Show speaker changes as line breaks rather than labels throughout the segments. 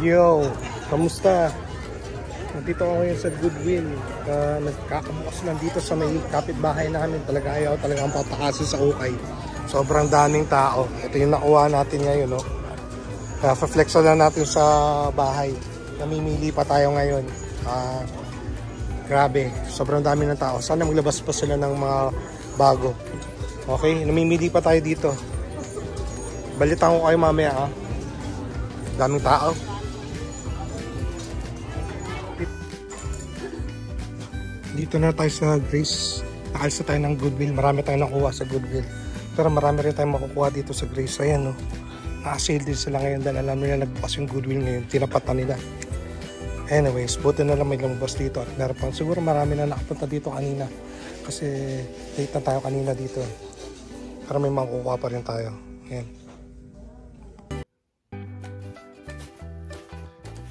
Yo, kamusta? Nandito ako ngayon sa Goodwill. Nagkakabukas lang dito sa may kapitbahay namin. Talaga ayaw talagang patakasin sa ukay. Sobrang daming tao. Ito yung nakuha natin ngayon, no? Flex lang natin sa bahay. Namimili pa tayo ngayon. Grabe, sobrang dami ng tao. Sana maglabas pa sila ng mga bago. Okay, namimili pa tayo dito. Balitaan ko kayo mamaya, daming tao. Dito na tayo sa Grace. Nakalis na tayo ng Goodwill. Marami tayong nakuha sa Goodwill. Pero marami rin tayong makukuha dito sa Grace. Ayan, no? Naka-sale din sila ngayon dahil alam nila nagbukas yung Goodwill ngayon. Tinapatan nila. Anyways, buti na lang may lumabas dito. At meron pang siguro marami na nakapunta dito kanina. Kasi late na tayo kanina dito. Pero may makukuha pa rin tayo. Ayan.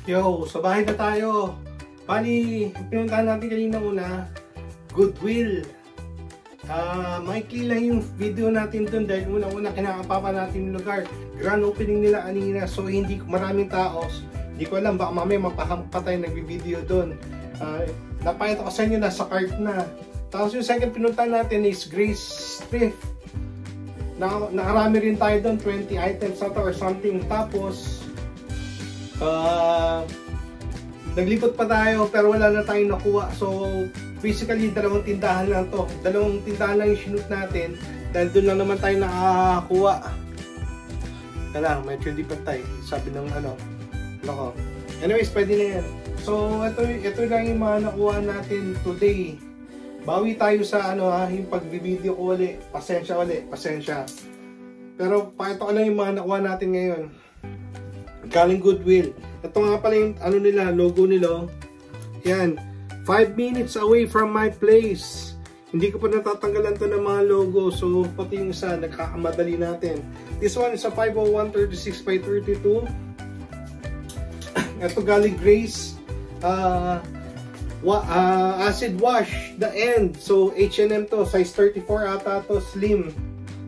Yo, sa bahay na tayo. Bali, pinuntahan natin kanina una, Goodwill. Maikli lang yung video natin dun dahil una-una kinakapapa natin yung lugar. Grand opening nila kanina, so hindi maraming tao. Hindi ko alam, baka mamaya mapahampa tayo nagbi-video dun. Napakita ko sa inyo, nasa cart na. Tapos yung second pinuntahan natin is Grace Thrift. Nakarami rin tayo dun, 20 items na to or something. Tapos, naglipot pa tayo pero wala na tayong nakuha. So, basically, dalawang tindahan lang to. Dalawang tindahan lang yung sinut natin. Dahil doon lang naman tayo nakakuha. Kaya medyo hindi patay. Sabi ng ano. Loko. Anyways, pwede na yan. So, ito lang yung mga nakuha natin today. Bawi tayo sa ano yung pag-video ko ulit. Pasensya ulit. Pasensya. Pero, pakita ko lang yung mga nakuha natin ngayon. Galing Goodwill. Ito nga pala yung ano nila, logo nila. Yan. 5 minutes away from my place. Hindi ko pa natatanggalan to ng mga logo. So, pati yung isa, nagkakamadali natin. This one is a 501/36x32. Ito galing Grace. Acid wash, the end. So, H&M to. Size 34 ata to. Slim.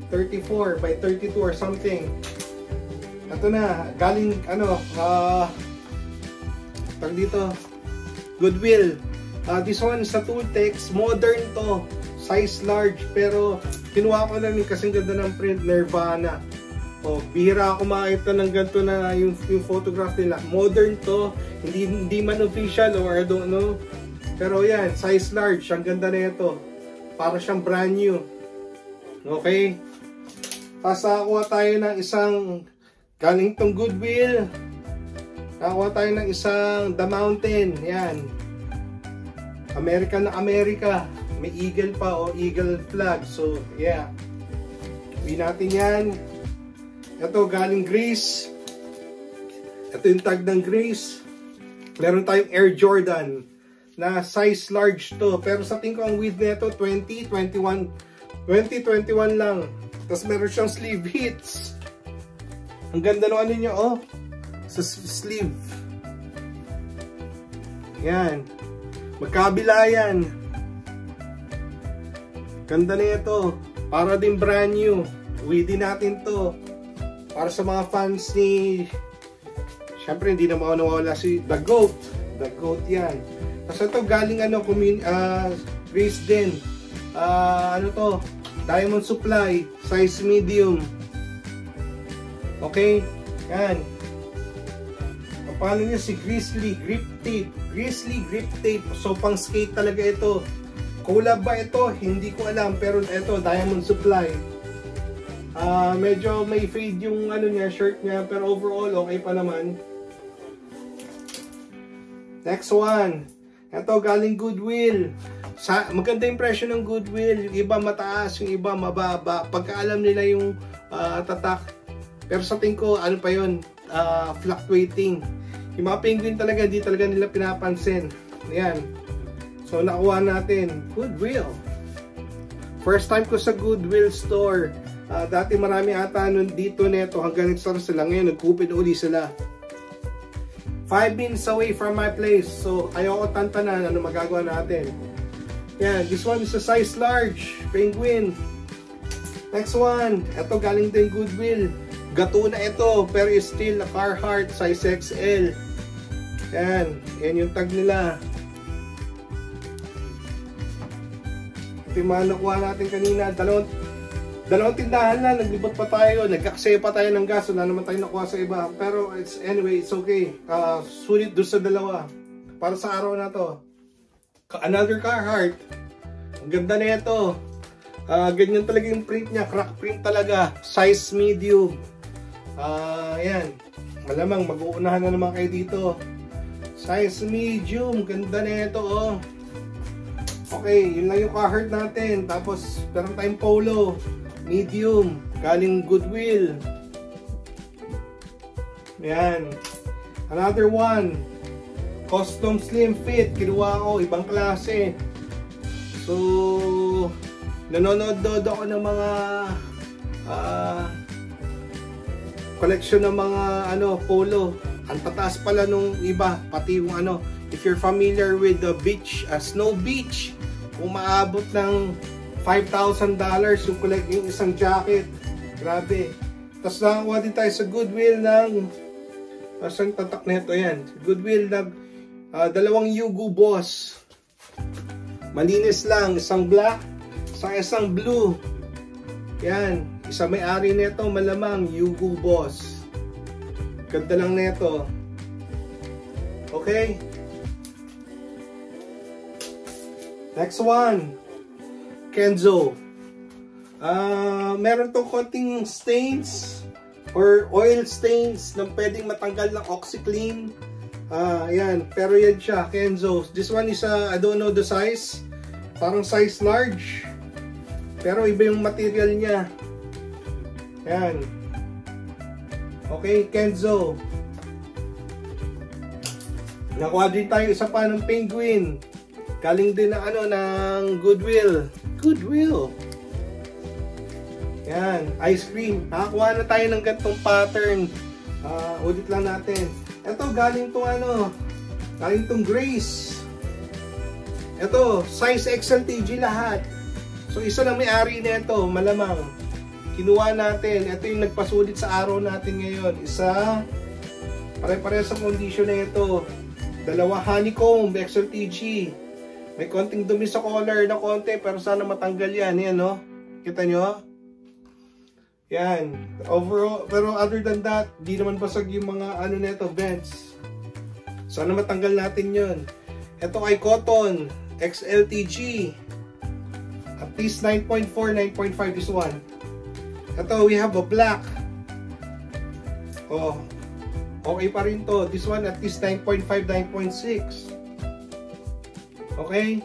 34x32 or something. Ito na. Galing, ano, tag dito. Goodwill. This one sa Tooltex, modern to, size large, pero kinuha ko lang kasi ganda ng print, Nirvana. Bihira ako makita ng ganito na yung photograph nila. Modern to, hindi man official or I don't know. Pero yan, size large, ang ganda na ito. Para siyang brand new. Okay? Tapos nakakuha tayo ng isang galing tong Goodwill. Nakakuha tayo ng isang The Mountain. Yan. America na America. May eagle pa o eagle flag. So, yeah. Uwi natin yan. Ito, galing Grace. Ito yung tag ng Grace. Meron tayong Air Jordan na size large to. Pero sa tingin ko ang width nito 20, 21 lang. Tapos meron siyang sleeve hits. Ang ganda ng ano niya, oh. Sa sleeve. Yan. Magkabila yan. Ganda na ito. Para din brand new. Uwi din natin to. Para sa mga fans ni... Siyempre hindi na mawala si The Goat. The Goat yan. Tapos ito galing ano, Grace din. Ano to? Diamond Supply. Size medium. Okay? Yan. Paano niya si Grizzly Grip Tape. Grizzly Grip Tape. So pang skate talaga ito. Collab ba ito? Hindi ko alam. Pero ito, Diamond Supply. Medyo may fade yung ano niya, shirt niya. Pero overall, okay pa naman. Next one. Ito, galing Goodwill. Maganda yung presyo ng Goodwill. Yung iba mataas, yung iba mababa. Pagka alam nila yung tatak. Pero sa tingin ko, ano pa yun? Fluctuating. Yung mga penguin talaga, di talaga nila pinapansin. Ayan. So, nakuha natin. Goodwill. First time ko sa Goodwill store. Dati marami ata nun dito neto. Hanggang nag-start sila. Ngayon, nag-open uli sila. 5 minutes away from my place. So, ayoko tantanan. Ano magagawa natin? Yan. This one is a size large. Penguin. Next one. Ito galing din Goodwill. gato na ito, pero is still a Carhartt size XL. Yan, yan yung tag nila. Ito yung mga nakuha natin kanina. Dalawang tindahan na, naglibot pa tayo, nagkaksaya pa tayo ng gas, wala naman tayo nakuha sa iba. Pero anyway, it's okay. Sulit doon sa dalawa. Para sa araw na to. Another Carhartt. Ang ganda na ito. Ganyan talaga yung print niya, crack print talaga. Size medium. Yan. Malamang mag-uunahan na naman kayo dito. Size medium. Ganda na ito, oh. Okay, yun lang yung Carhartt natin. Tapos, meron tayong polo. Medium. Galing Goodwill. Yan. Another one. Custom slim fit. Kinuha ko. Ibang klase. So, nanonood ako ng mga collection ng mga polo. Ang tataas pala nung iba. Pati yung if you're familiar with the beach, Snow Beach, umaabot ng $5,000 yung isang jacket. Grabe. Tapos nakakuha din tayo sa Goodwill ng asang tatak na ito yan. Goodwill ng dalawang Yugo Boss. Malinis lang. Isang black, isang blue. Yan. Isa may-ari nito malamang Yugo Boss. Ganda lang nito. Okay. Next one. Kenzo. Meron tong konting stains or oil stains na pwedeng matanggal ng OxiClean. Yan. Pero yan siya. Kenzo. This one is I don't know the size. Parang size large. Pero iba yung material niya. Yan. Okay, Kenzo. Nakuha din tayo isa pa ng penguin. Galing din ng Goodwill. Goodwill. Yan, ice cream. Nakakuha na tayo ng gantong pattern. Audit lang natin. Ito, galing tong Grace. Ito, size XLTG lahat. So, isa lang may-ari nito, malamang. Kinuha natin. Ito yung nagpasulit sa araw natin ngayon. Isa, pare-pare sa condition na ito. Dalawa honeycomb, XLTG. May konting dumi sa collar na konti, pero sana matanggal yan. Yan, no? Kita nyo? Yan. Overall, pero other than that, di naman basag yung mga neto, vents. Sana matanggal natin yun. Ito ay cotton, XLTG. At least 9.4, 9.5 this one. Ito, we have a black. Oh, okay pa rin to. This one at least 9.5, 9.6. Okay.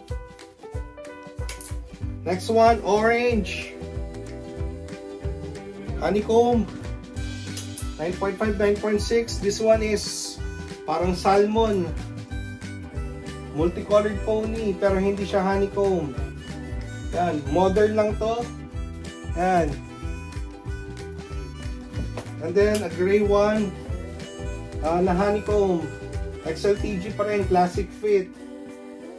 Next one, orange. Honeycomb. 9.5, 9.6. This one is parang salmon. Multicolored pony, pero hindi siya honeycomb. Yan, modern lang to. Yan. And then, a gray one. Na honeycomb. XLTG pa rin, classic fit.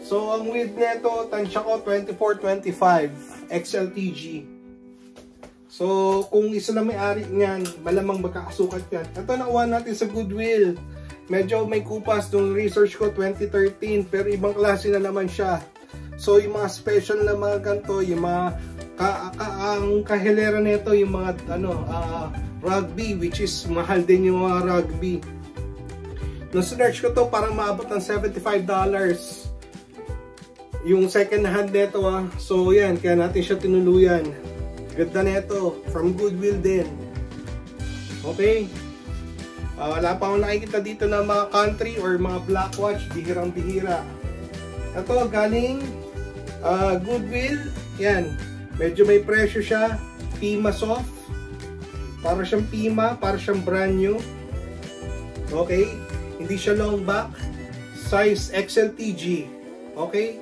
So, ang width nito, tansya ko 24-25 XLTG. So, kung isa lang may-ari niyan, malamang magkakasukat yan. Ito nakuha natin sa Goodwill. Medyo may kupas nung research ko 2013, pero ibang klase na naman siya. So, yung mga special na mga ganito, yung mga ang kahilera nito, yung mga rugby, which is mahal din yung mga rugby. Nung search ko to, parang maabot ng $75. Yung second hand nito, So, yan, kaya natin siya tinuluyan. Ganda nito, from Goodwill din. Okay? Wala pa akong nakikita dito na mga country or mga black watch, bihirang-bihira. Ito, galing Goodwill. Yan, medyo may presyo siya. Pima soft. Para siyang Pima, para siyang brand new. Okay? Hindi siya long back. Size XLTG. Okay?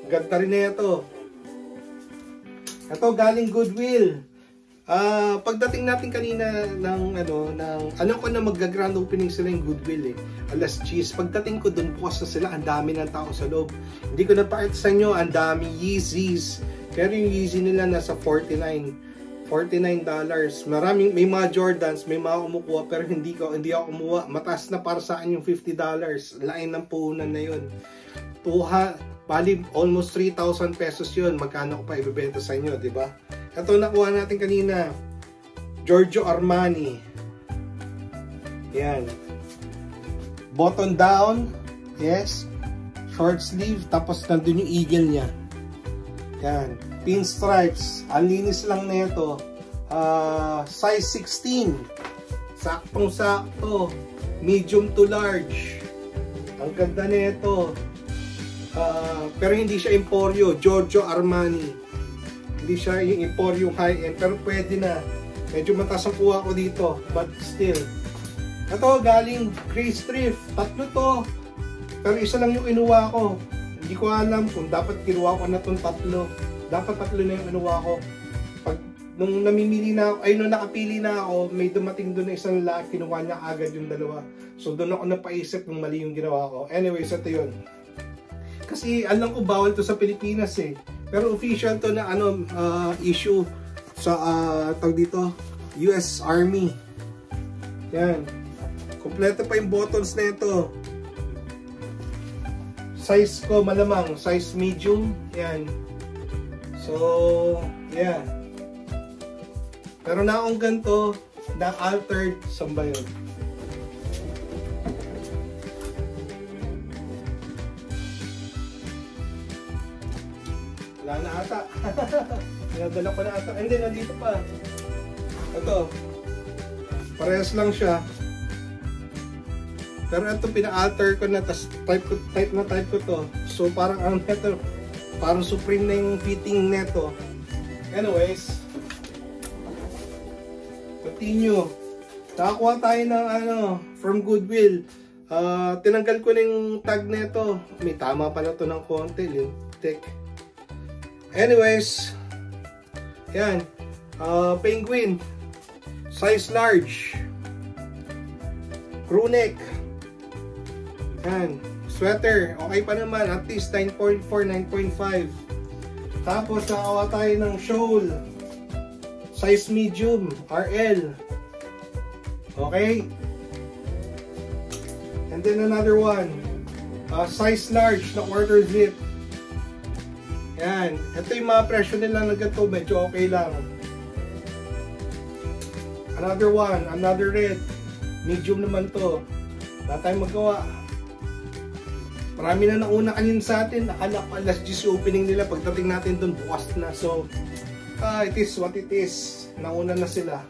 Ganda rin na ito. Ito galing Goodwill. Pagdating natin kanina ng alam ko na magga-grand opening sila yung Goodwill Alas 10. Pagdating ko doon, bukas na sila, ang dami ng tao sa loob. Hindi ko napakita sa inyo, ang dami Yeezys. Pero yung Yeezy nila nasa $49. $49. May mga Jordans, may mga kumukuha, pero hindi ako kumuha. Mataas na para sa akin yung $50. Lain ng puhunan na yun. Bali, almost 3,000 pesos yun. Magkano ko pa ibebenta sa inyo, di ba? Ito nakuha natin kanina. Giorgio Armani. Yan. Button down. Yes. Short sleeve. Tapos nandun yung eagle niya. Yan. Pinstripes. Ang linis lang nito. Size 16. Saktong-sakto. Medium to large. Ang ganda nito. Pero hindi siya Emporio. Giorgio Armani. Hindi siya yung Emporio high-end. Pero pwede na. Medyo mataas ang kuha ko dito. But still. Ito galing Grace Thrift. 3 to. Pero isa lang yung inuwa ko. Hindi ko alam kung dapat kinuha ko na itong 3. Dapat 3 na yung inuwa ko. Nung namimili na ako, nung nakapili na ako, may dumating doon na isang lalaki, kinuha niya agad yung 2. So doon ako napaisip ng mali yung ginawa ko. Anyways, ito yun. Kasi alam ko bawal to sa Pilipinas eh. Pero official to na issue sa tawag dito, US Army. Yan. Kompleto pa yung buttons na ito. Size ko malamang, size medium. Yan. So, yeah. Pero na akong ganito, na-altered, saan ba yun? Wala na ata. Pinadala ko na ata. Hindi, nandito pa. Ito. Parehas lang siya. Pero ito, pina-alter ko na, tas type ko to. So, parang ito, parang Supreme na yung fitting neto. Anyways, continue. Nakakuha tayo ng from Goodwill. Tinanggal ko na yung tag neto. May tama pala to ng konti, lintik. Anyways, yan. Penguin. Size large. Crew neck. Yan. Sweater, okay pa naman, at least 9.4, 9.5. Tapos nakawa tayo ng shawl. Size medium, RL. Okay? And then another one. Size large na quarter zip. Yan. Ito yung mga presyo nila na ganito, medyo okay lang. Another one, another red. Medium naman to. Wala tayong magawa. Marami na nauna kanina sa atin. Akala ko alas 10 yung opening nila. Pagdating natin doon, bukas na. So, it is what it is. Nauna na sila.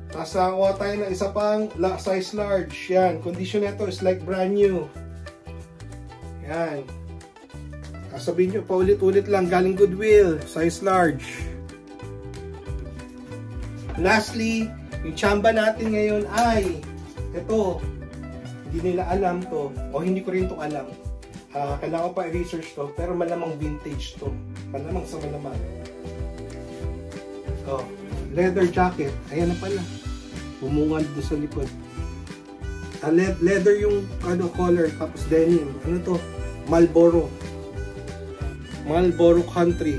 Tapos nakakuha tayo ng isa pang size large. Yan. Condition nito is like brand new. Yan. Sabihin nyo, paulit-ulit lang. Galing Goodwill. Size large. Lastly, yung tsamba natin ngayon ay ito. Hindi nila alam to. O hindi ko rin to alam. Kailangan ko pa i-research to, pero malamang vintage to. Malamang sa malamang. Leather jacket. Ayan na pala. Bumungad doon sa likod. Leather yung color, tapos denim. Ano to? Marlboro. Marlboro Country.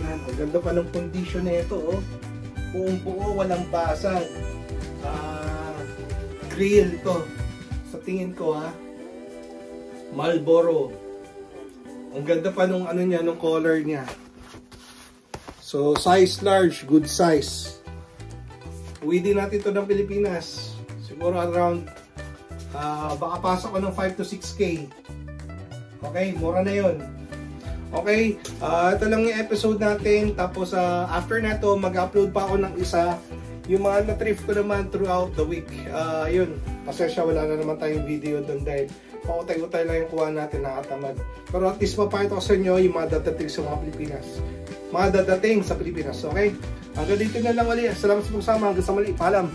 Yan. Ang ganda pa ng condition na ito. Buong-buo, walang basag. Grill to. Sa tingin ko Marlboro. Ang ganda pa nung nung color niya. So, size large, good size. Uwi din natin ito ng Pilipinas. Siguro around, baka pasok ko ng 5 to 6K. Okay, mura na yun. Okay, ito lang yung episode natin. Tapos, after na to, mag-upload pa ako ng isa. Yung mga na-thrift ko naman throughout the week. Yun, pasensya, wala na naman tayong video doon dahil pautay-utay lang yung kuha natin, nakatamad. Pero at least mapakita ko sa inyo yung mga dadating sa mga Pilipinas. Mga dadating sa Pilipinas, okay? Hanggang dito na lang ulit. Salamat sa pagsama. Hanggang sa mali. Paalam!